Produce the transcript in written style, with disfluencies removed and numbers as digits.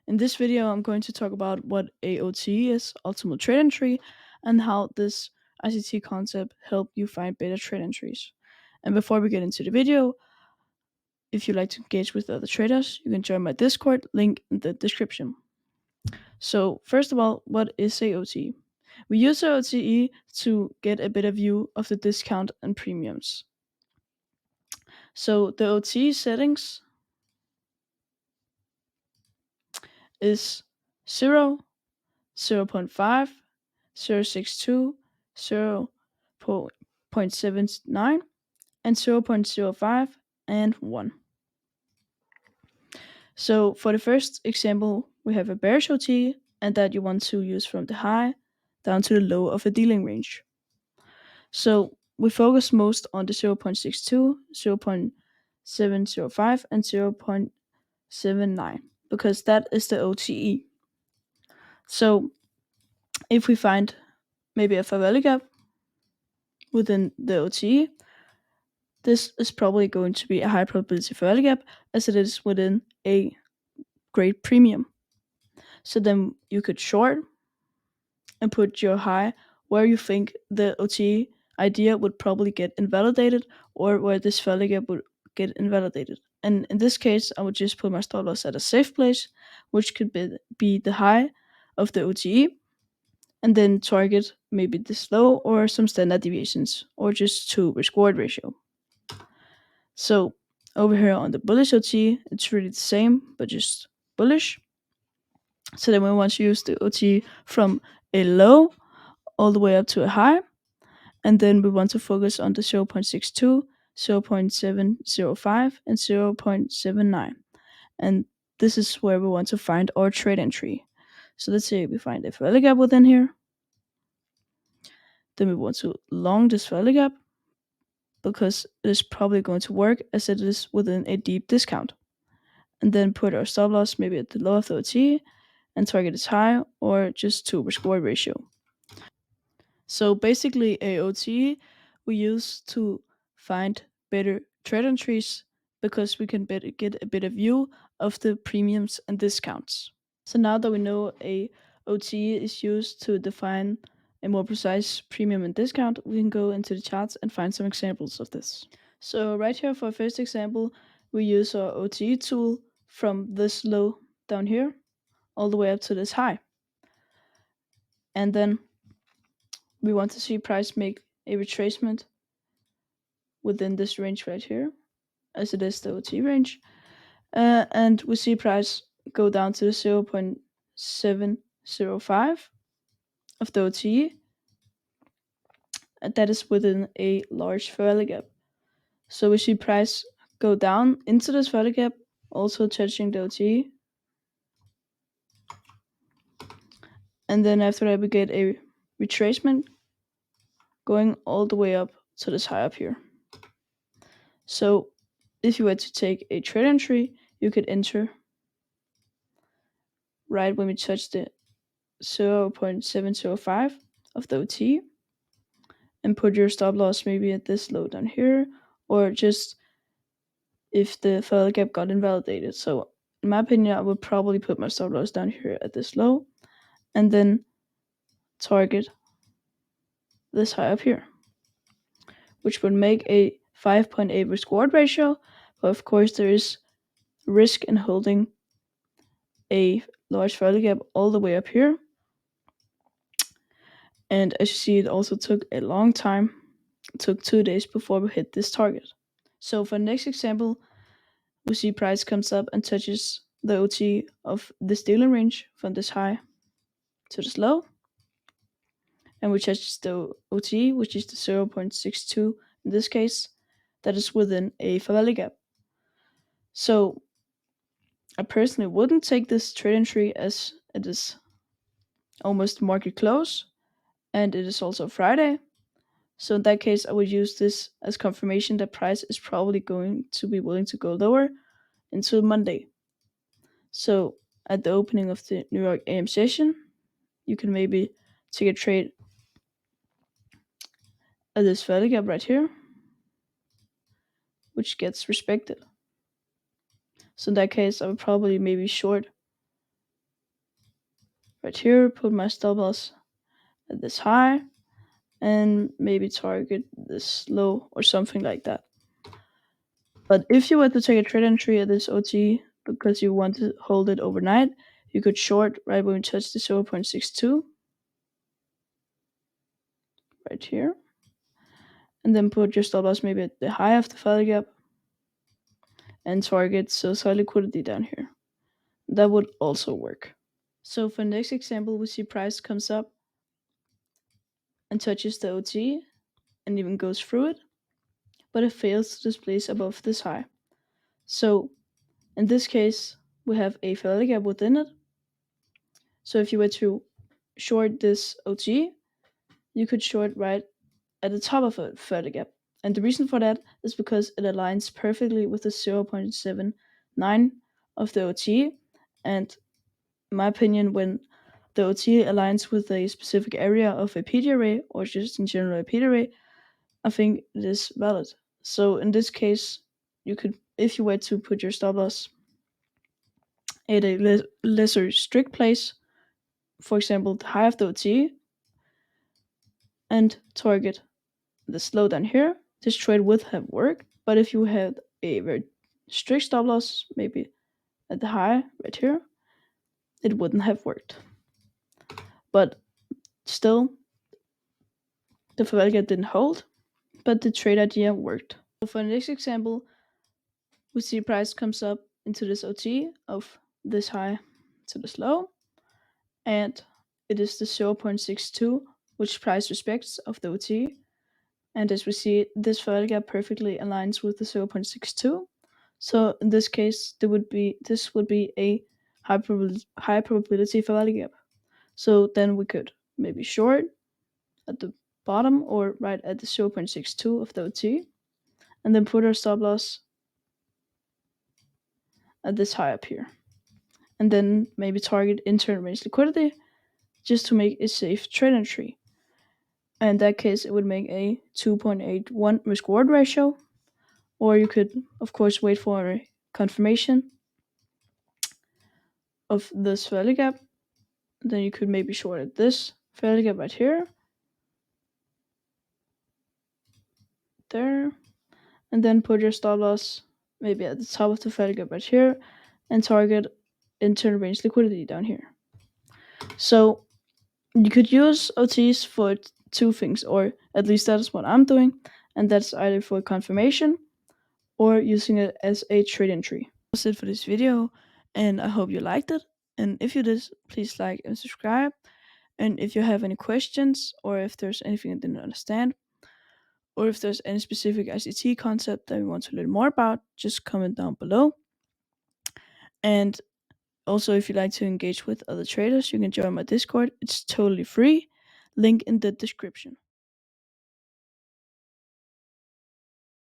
In this video, I'm going to talk about what AOT is, Optimal Trade Entry, and how this ICT concept help you find better trade entries. And before we get into the video, if you'd like to engage with other traders, you can join my Discord, link in the description. So first of all, what is AOT? We use AOTE to get a better view of the discount and premiums. So the OT settings is 0, 0.5, 0.62, 0.79, and 0.05 and 1. So for the first example, we have a bearish OT, and that you want to use from the high down to the low of a dealing range. So we focus most on the 0.62, 0.705, and 0.79 because that is the OTE. So if we find maybe a fair value gap within the OTE, this is probably going to be a high probability fair value gap as it is within a great premium. So then you could short and put your high where you think the OTE idea would probably get invalidated or where this fair value gap would get invalidated. And in this case, I would just put my stop loss at a safe place, which could be the high of the OTE, and then target maybe this low or some standard deviations or just to risk reward ratio. So over here on the bullish OT, it's really the same, but just bullish. So then we want to use the OT from a low all the way up to a high. And then we want to focus on the 0.62, 0.705, and 0.79. And this is where we want to find our trade entry. So let's say we find a value gap within here. Then we want to long this value gap because it is probably going to work as it is within a deep discount. And then put our stop loss maybe at the low of the OT and target is high or just to risk reward ratio. So basically a OT we use to find better trade entries because we can get a better view of the premiums and discounts. So now that we know a OT is used to define a more precise premium and discount, we can go into the charts and find some examples of this. So right here for our first example, we use our OTE tool from this low down here all the way up to this high. And then we want to see price make a retracement within this range right here, as it is the OT range. And we see price go down to 0.705 of the OTE. And that is within a large value gap. So we see price go down into this value gap, also touching the OTE. And then after that, we get a retracement going all the way up to this high up here. So if you were to take a trade entry, you could enter right when we touch the 0.705 of the OT and put your stop loss maybe at this low down here, or just if the failure gap got invalidated. So in my opinion, I would probably put my stop loss down here at this low and then target this high up here, which would make a 5.8 risk reward ratio. But of course, there is risk in holding a large value gap all the way up here. And as you see, it also took a long time. It took 2 days before we hit this target. So for the next example, we see price comes up and touches the OT of this dealing range from this high to this low. And we touch the OT, which is the 0.62 in this case, that is within a fair value gap. So I personally wouldn't take this trade entry as it is almost market close and it is also Friday. So in that case, I would use this as confirmation that price is probably going to be willing to go lower until Monday. So at the opening of the New York AM session, you can maybe take a trade at this value gap right here, which gets respected. So in that case, I would probably maybe short right here, put my stop loss at this high, and maybe target this low or something like that. But if you were to take a trade entry at this OT because you want to hold it overnight, you could short right when we touch the 0.62 right here, and then put your stop loss maybe at the high of the value gap and target sell liquidity down here. That would also work. So for the next example, we see price comes up and touches the OT and even goes through it, but it fails to displace above this high. So in this case, we have a failure gap within it. So if you were to short this OT, you could short right at the top of a failure gap. And the reason for that is because it aligns perfectly with the 0.79 of the OT. And in my opinion, when the OT aligns with a specific area of a PD array or just in general a PD array, I think it is valid. So in this case, you could, if you were to put your stop loss at a lesser strict place, for example, the high of the OT, and target the slowdown here, this trade would have worked. But if you had a very strict stop loss, maybe at the high right here, it wouldn't have worked. But still, the Favelga didn't hold, but the trade idea worked. So for the next example, we see price comes up into this OT of this high to this low, and it is the 0.62 which price respects of the OT. And as we see, this value gap perfectly aligns with the 0.62. So in this case, this would be a high probability value gap. So then we could maybe short at the bottom or right at the 0.62 of the OT, and then put our stop loss at this high up here. And then maybe target internal range liquidity just to make a safe trade entry. And in that case, it would make a 2.81 risk reward ratio. Or you could, of course, wait for a confirmation of this value gap. Then you could maybe short at this value gap right here, there, and then put your stop loss maybe at the top of the value gap right here, and target internal range liquidity down here. So you could use OTs for two things, or at least that is what I'm doing, and that's either for confirmation or using it as a trade entry. That's it for this video, and I hope you liked it. And if you did, please like and subscribe. And if you have any questions, or if there's anything I didn't understand, or if there's any specific ICT concept that you want to learn more about, just comment down below. And also, if you'd like to engage with other traders, you can join my Discord. It's totally free. Link in the description.